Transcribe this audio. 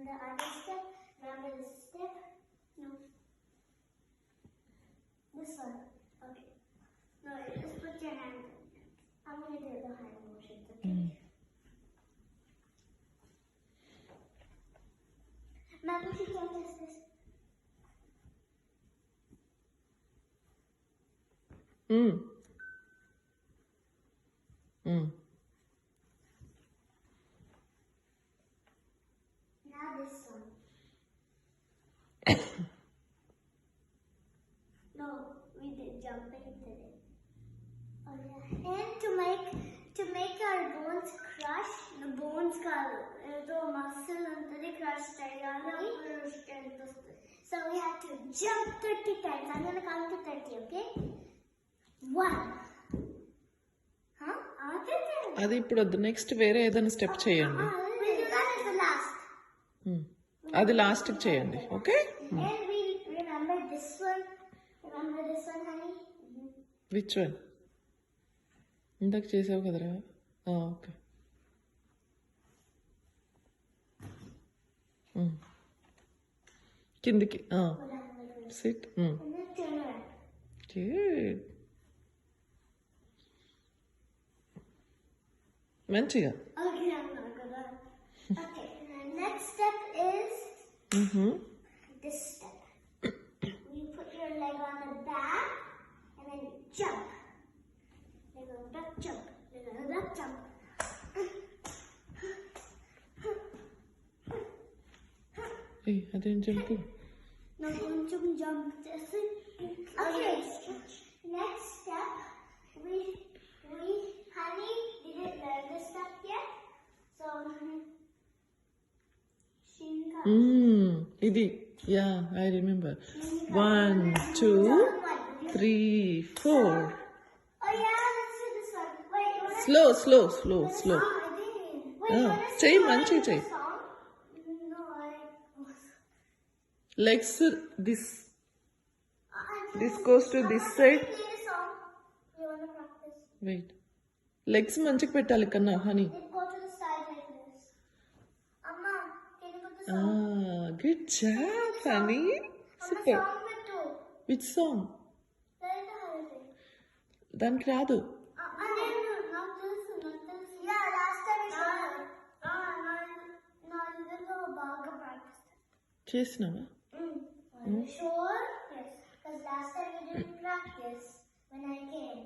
the other step. Remember this step? No. This one. Okay. No, just put your hand. I'm going to do the hand motions, okay? Ma'am, if you can test this. Now this one. No, we did jumping today. Oh yeah. And to make our bones crush, the bones the muscle until they crush so we have to jump 30 times. I'm gonna count to 30, okay? 1. Huh? అది ఇప్పుడు వద్దు, next వేరే ఏదైనా step చేయండి. We'll do that at the last. అది లాస్ట్కి చేయండి, okay? And we remember this one. Remember this one, honey? Which one? ఇందాక చేసావు కదరా? ఓకే. కిందికి SIT. And then turn around. Good. మంచిగా. Okay, I'm not gonna. Okay, next step is this step. You put your leg on the back and then jump. Leg on the back, jump. Leg on the back, jump. అదేం jump? No, don't jump. Okay, next step. Honey didn't learn this step yet, so she got. ఇది yeah I remember. 1 2 3 4. Oh yeah, let's do this one. Wait, you wanna? Slow. I didn't. Wait, you wanna చెయ్యి, sing మంచిగా the చెయ్యి. song? No, legs this I goes to this side. Play the song. You wanna practice? Wait. Legs మంచిగా పెట్టాలి కన్నా honey. Then go to the side like this. Amma, can you put the song? Good job honey. Amma, super. song with two. Which song? There is the holiday. దానికి రాదు. Not this. Yeah, last time we saw her. No, you didn't go baga practice. చేసినావా? Are you sure? Yes. Because last time we didn't practice when I came.